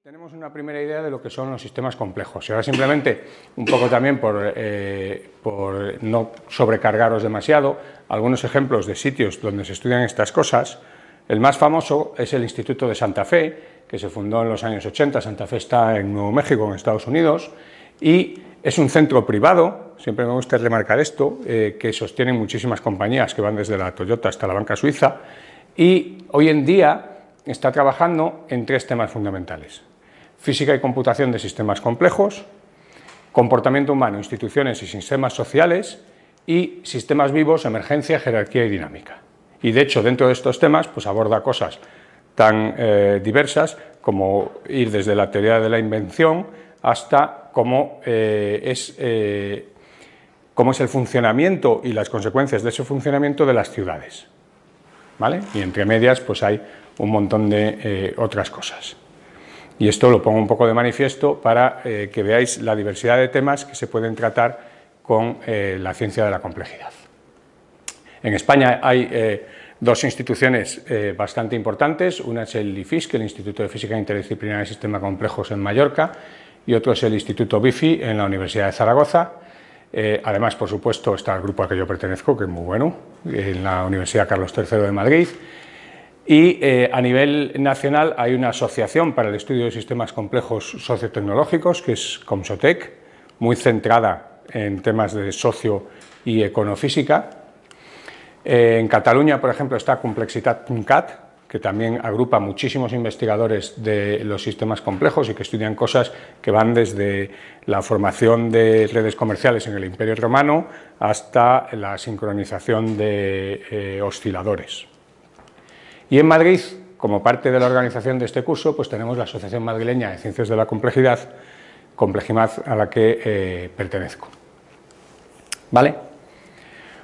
Tenemos una primera idea de lo que son los sistemas complejos y ahora simplemente, un poco también por no sobrecargaros demasiado, algunos ejemplos de sitios donde se estudian estas cosas. El más famoso es el Instituto de Santa Fe, que se fundó en los años 80, Santa Fe está en Nuevo México, en Estados Unidos, y es un centro privado, siempre me gusta remarcar esto, que sostienen muchísimas compañías que van desde la Toyota hasta la banca suiza, y hoy en día está trabajando en tres temas fundamentales: física y computación de sistemas complejos, comportamiento humano, instituciones y sistemas sociales, y sistemas vivos, emergencia, jerarquía y dinámica. Y de hecho, dentro de estos temas, pues aborda cosas tan diversas como ir desde la teoría de la invención hasta cómo es el funcionamiento y las consecuencias de ese funcionamiento de las ciudades, ¿vale? Y entre medias, pues hay un montón de otras cosas. Y esto lo pongo un poco de manifiesto para que veáis la diversidad de temas que se pueden tratar con la ciencia de la complejidad. En España hay dos instituciones bastante importantes. Una es el IFISC, el Instituto de Física Interdisciplinaria y Sistemas Complejos en Mallorca, y otro es el Instituto BIFI en la Universidad de Zaragoza. Además, por supuesto, está el grupo al que yo pertenezco, que es muy bueno, en la Universidad Carlos III de Madrid. Y a nivel nacional hay una asociación para el estudio de sistemas complejos sociotecnológicos, que es Comsotec, muy centrada en temas de socio y econofísica. En Cataluña, por ejemplo, está Complexitat.cat, que también agrupa muchísimos investigadores de los sistemas complejos y que estudian cosas que van desde la formación de redes comerciales en el Imperio Romano hasta la sincronización de osciladores. Y en Madrid, como parte de la organización de este curso, pues tenemos la Asociación Madrileña de Ciencias de la Complejidad, Complejimad, a la que pertenezco. ¿Vale?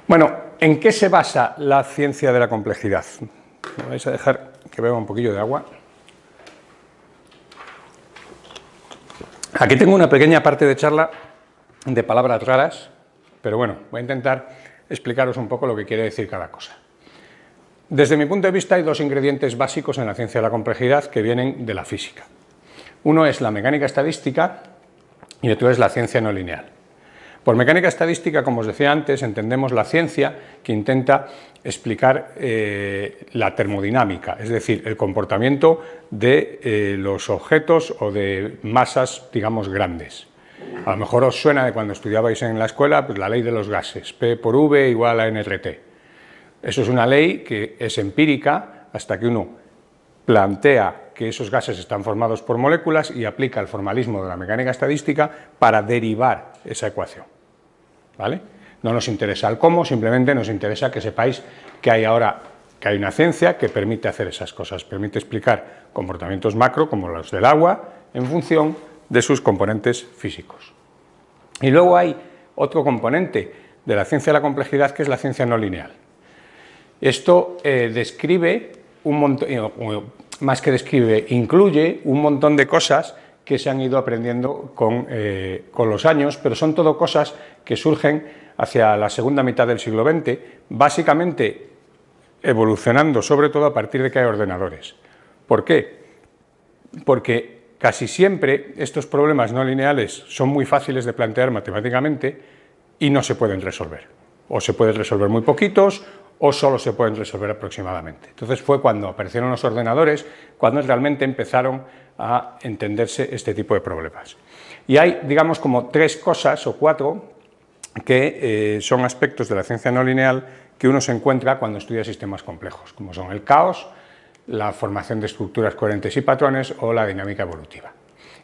Bueno, ¿en qué se basa la ciencia de la complejidad? Me vais a dejar que beba un poquillo de agua. Aquí tengo una pequeña parte de charla de palabras raras, pero bueno, voy a intentar explicaros un poco lo que quiere decir cada cosa. Desde mi punto de vista hay dos ingredientes básicos en la ciencia de la complejidad que vienen de la física. Uno es la mecánica estadística y otro es la ciencia no lineal. Por mecánica estadística, como os decía antes, entendemos la ciencia que intenta explicar la termodinámica, es decir, el comportamiento de los objetos o de masas, digamos, grandes. A lo mejor os suena de cuando estudiabais en la escuela, pues la ley de los gases, P por V igual a nRT. Eso es una ley que es empírica hasta que uno plantea que esos gases están formados por moléculas y aplica el formalismo de la mecánica estadística para derivar esa ecuación, ¿vale? No nos interesa el cómo, simplemente nos interesa que sepáis que hay una ciencia que permite hacer esas cosas, permite explicar comportamientos macro como los del agua en función de sus componentes físicos. Y luego hay otro componente de la ciencia de la complejidad que es la ciencia no lineal. Esto describe un montón, más que describe, incluye un montón de cosas que se han ido aprendiendo con los años, pero son todo cosas que surgen hacia la segunda mitad del siglo XX, básicamente evolucionando sobre todo a partir de que hay ordenadores. ¿Por qué? Porque casi siempre estos problemas no lineales son muy fáciles de plantear matemáticamente y no se pueden resolver. O se pueden resolver muy poquitos o solo se pueden resolver aproximadamente. Entonces fue cuando aparecieron los ordenadores, cuando realmente empezaron a entenderse este tipo de problemas. Y hay, digamos, como tres cosas o cuatro que son aspectos de la ciencia no lineal que uno se encuentra cuando estudia sistemas complejos, como son el caos, la formación de estructuras coherentes y patrones o la dinámica evolutiva.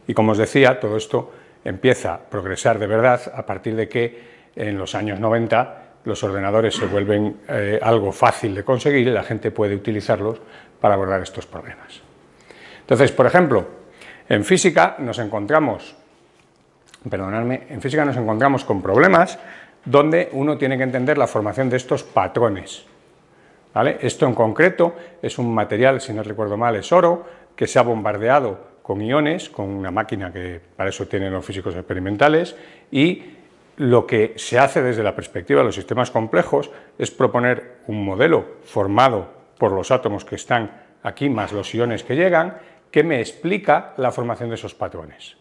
Y como os decía, todo esto empieza a progresar de verdad a partir de que en los años 90 los ordenadores se vuelven algo fácil de conseguir y la gente puede utilizarlos para abordar estos problemas. Entonces, por ejemplo, en física nos encontramos con problemas donde uno tiene que entender la formación de estos patrones, ¿vale? Esto en concreto es un material, si no recuerdo mal, es oro, que se ha bombardeado con iones, con una máquina que para eso tienen los físicos experimentales, y lo que se hace desde la perspectiva de los sistemas complejos es proponer un modelo formado por los átomos que están aquí más los iones que llegan, que me explica la formación de esos patrones.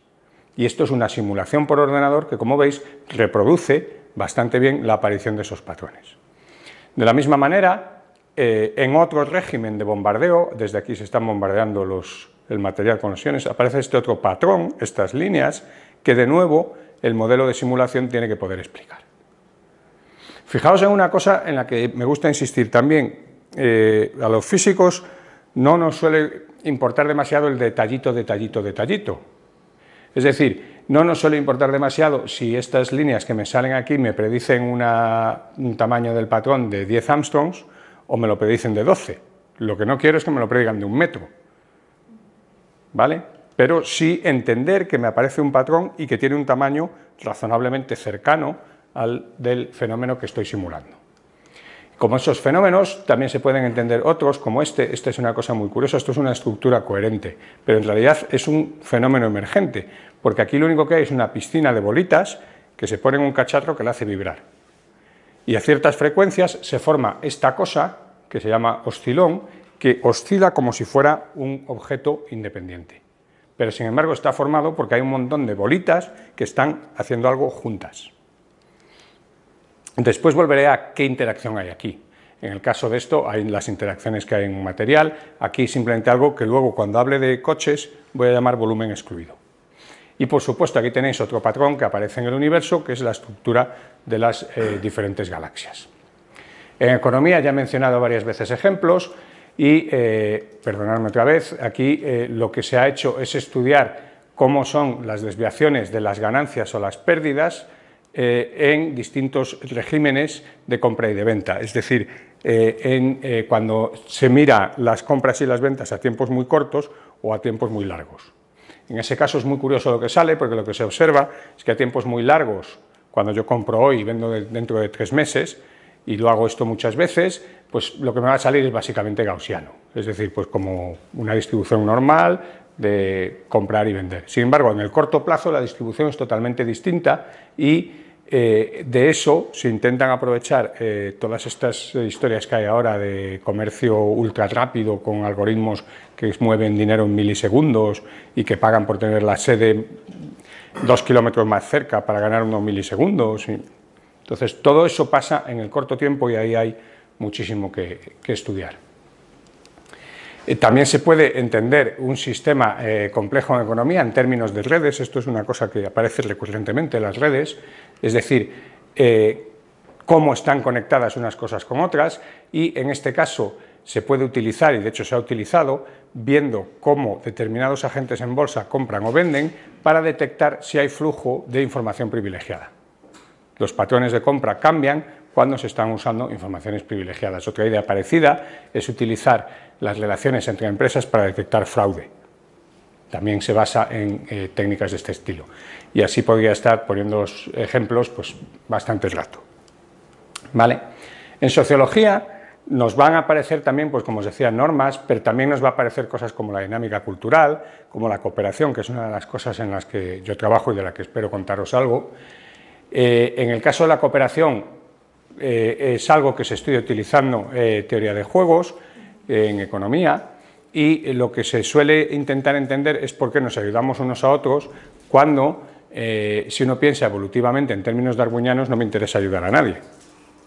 Y esto es una simulación por ordenador que, como veis, reproduce bastante bien la aparición de esos patrones. De la misma manera, en otro régimen de bombardeo, desde aquí se están bombardeando el material con los iones, aparece este otro patrón, estas líneas, que de nuevo el modelo de simulación tiene que poder explicar. Fijaos en una cosa en la que me gusta insistir también. A los físicos no nos suele importar demasiado el detallito. Es decir, no nos suele importar demasiado si estas líneas que me salen aquí me predicen un tamaño del patrón de 10 Armstrongs o me lo predicen de 12. Lo que no quiero es que me lo predigan de 1 metro, ¿vale? Pero sí entender que me aparece un patrón y que tiene un tamaño razonablemente cercano al del fenómeno que estoy simulando. Como esos fenómenos, también se pueden entender otros, como este. Esta es una cosa muy curiosa, esto es una estructura coherente, pero en realidad es un fenómeno emergente, porque aquí lo único que hay es una piscina de bolitas que se pone en un cacharro que la hace vibrar. Y a ciertas frecuencias se forma esta cosa, que se llama oscilón, que oscila como si fuera un objeto independiente. Pero sin embargo está formado porque hay un montón de bolitas que están haciendo algo juntas. Después volveré a qué interacción hay aquí. En el caso de esto hay las interacciones que hay en un material, aquí simplemente algo que luego cuando hable de coches voy a llamar volumen excluido. Y por supuesto aquí tenéis otro patrón que aparece en el universo, que es la estructura de las diferentes galaxias. En economía ya he mencionado varias veces ejemplos y, perdonadme otra vez, aquí lo que se ha hecho es estudiar cómo son las desviaciones de las ganancias o las pérdidas en distintos regímenes de compra y de venta, es decir, cuando se mira las compras y las ventas a tiempos muy cortos o a tiempos muy largos. En ese caso es muy curioso lo que sale, porque lo que se observa es que a tiempos muy largos, cuando yo compro hoy y vendo dentro de 3 meses, y lo hago esto muchas veces, pues lo que me va a salir es básicamente gaussiano, es decir, pues como una distribución normal de comprar y vender. Sin embargo, en el corto plazo la distribución es totalmente distinta y de eso se intentan aprovechar todas estas historias que hay ahora de comercio ultra rápido con algoritmos que mueven dinero en milisegundos y que pagan por tener la sede 2 kilómetros más cerca para ganar unos milisegundos. Entonces, todo eso pasa en el corto tiempo y ahí hay muchísimo que estudiar. También se puede entender un sistema complejo en economía en términos de redes. Esto es una cosa que aparece recurrentemente en las redes, es decir, cómo están conectadas unas cosas con otras, y en este caso se puede utilizar, y de hecho se ha utilizado, viendo cómo determinados agentes en bolsa compran o venden para detectar si hay flujo de información privilegiada. Los patrones de compra cambian cuando se están usando informaciones privilegiadas. Otra idea parecida es utilizar las relaciones entre empresas para detectar fraude. También se basa en técnicas de este estilo. Y así podría estar poniendo los ejemplos pues, bastante rato. ¿Vale? En sociología nos van a aparecer también, pues como os decía, normas, pero también nos va a aparecer cosas como la dinámica cultural, como la cooperación, que es una de las cosas en las que yo trabajo y de la que espero contaros algo. En el caso de la cooperación, es algo que se estudia utilizando teoría de juegos en economía, y lo que se suele intentar entender es por qué nos ayudamos unos a otros cuando, si uno piensa evolutivamente en términos darwinianos, no me interesa ayudar a nadie.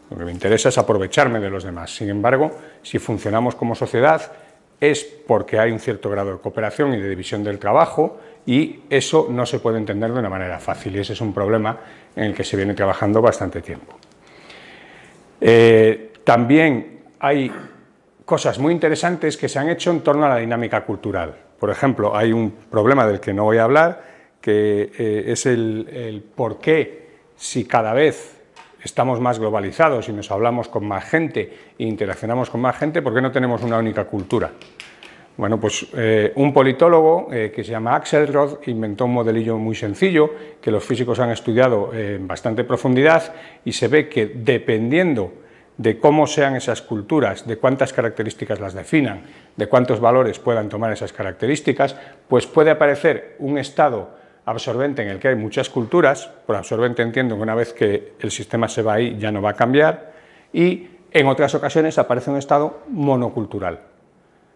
Lo que me interesa es aprovecharme de los demás. Sin embargo, si funcionamos como sociedad es porque hay un cierto grado de cooperación y de división del trabajo, y eso no se puede entender de una manera fácil, y ese es un problema en el que se viene trabajando bastante tiempo. También hay cosas muy interesantes que se han hecho en torno a la dinámica cultural. Por ejemplo, hay un problema del que no voy a hablar, que es el por qué, si cada vez estamos más globalizados y nos hablamos con más gente e interaccionamos con más gente, ¿por qué no tenemos una única cultura? Bueno, pues un politólogo que se llama Axelrod inventó un modelillo muy sencillo que los físicos han estudiado en bastante profundidad, y se ve que dependiendo de cómo sean esas culturas, de cuántas características las definan, de cuántos valores puedan tomar esas características, pues puede aparecer un estado absorbente en el que hay muchas culturas. Por absorbente entiendo que una vez que el sistema se va ahí ya no va a cambiar, y en otras ocasiones aparece un estado monocultural.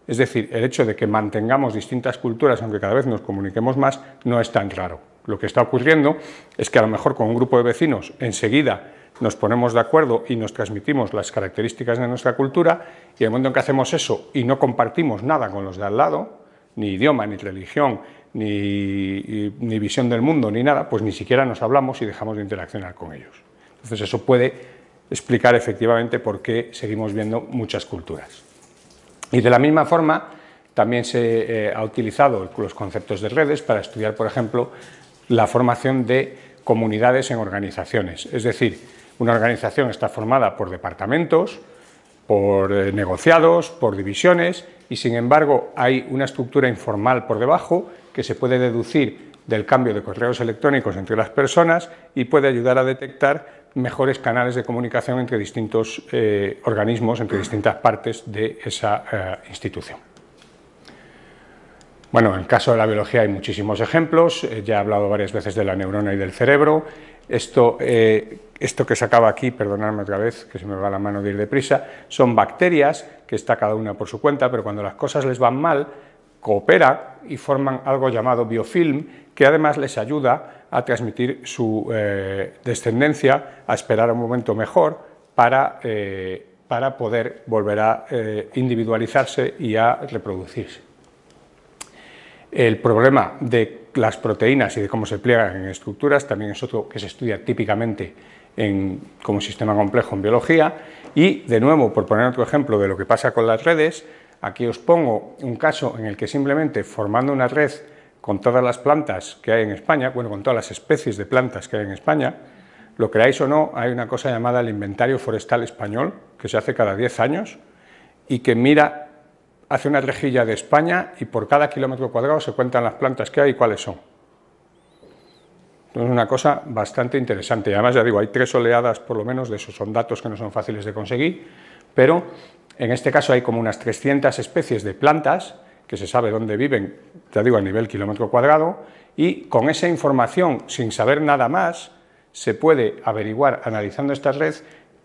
Es decir, el hecho de que mantengamos distintas culturas, aunque cada vez nos comuniquemos más, no es tan raro. Lo que está ocurriendo es que a lo mejor con un grupo de vecinos enseguida nos ponemos de acuerdo y nos transmitimos las características de nuestra cultura, y el momento en que hacemos eso y no compartimos nada con los de al lado, ni idioma, ni religión, ni visión del mundo, ni nada, pues ni siquiera nos hablamos y dejamos de interaccionar con ellos. Entonces eso puede explicar efectivamente por qué seguimos viendo muchas culturas. Y de la misma forma también se ha utilizado los conceptos de redes para estudiar, por ejemplo, la formación de comunidades en organizaciones. Es decir, una organización está formada por departamentos, por negociados, por divisiones, y sin embargo hay una estructura informal por debajo que se puede deducir del cambio de correos electrónicos entre las personas y puede ayudar a detectar mejores canales de comunicación entre distintos organismos, entre distintas partes de esa institución. Bueno, en el caso de la biología hay muchísimos ejemplos, ya he hablado varias veces de la neurona y del cerebro. Esto que sacaba aquí, perdonadme otra vez, que se me va la mano de ir deprisa, son bacterias, que está cada una por su cuenta, pero cuando las cosas les van mal, cooperan y forman algo llamado biofilm, que además les ayuda a transmitir su descendencia, a esperar un momento mejor para poder volver a individualizarse y a reproducirse. El problema de las proteínas y de cómo se pliegan en estructuras también es otro que se estudia típicamente como sistema complejo en biología. Y, de nuevo, por poner otro ejemplo de lo que pasa con las redes, aquí os pongo un caso en el que simplemente formando una red con todas las plantas que hay en España, bueno, con todas las especies de plantas que hay en España, lo creáis o no, hay una cosa llamada el Inventario Forestal Español, que se hace cada 10 años y que hace una rejilla de España y por cada kilómetro cuadrado se cuentan las plantas que hay y cuáles son. Es una cosa bastante interesante. Y además, ya digo, hay 3 oleadas por lo menos de esos, son datos que no son fáciles de conseguir, pero en este caso hay como unas 300 especies de plantas que se sabe dónde viven, ya digo, a nivel kilómetro cuadrado, y con esa información, sin saber nada más, se puede averiguar, analizando esta red,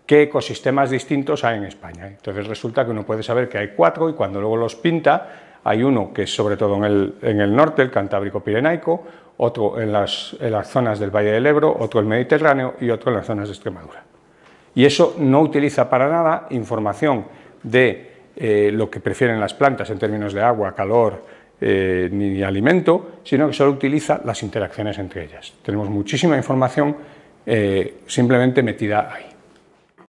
qué ecosistemas distintos hay en España. Entonces resulta que uno puede saber que hay 4 y cuando luego los pinta, hay uno que es sobre todo en el norte, el Cantábrico-Pirenaico, otro en las zonas del Valle del Ebro, otro el Mediterráneo y otro en las zonas de Extremadura. Y eso no utiliza para nada información de lo que prefieren las plantas en términos de agua, calor ni alimento, sino que solo utiliza las interacciones entre ellas. Tenemos muchísima información simplemente metida ahí.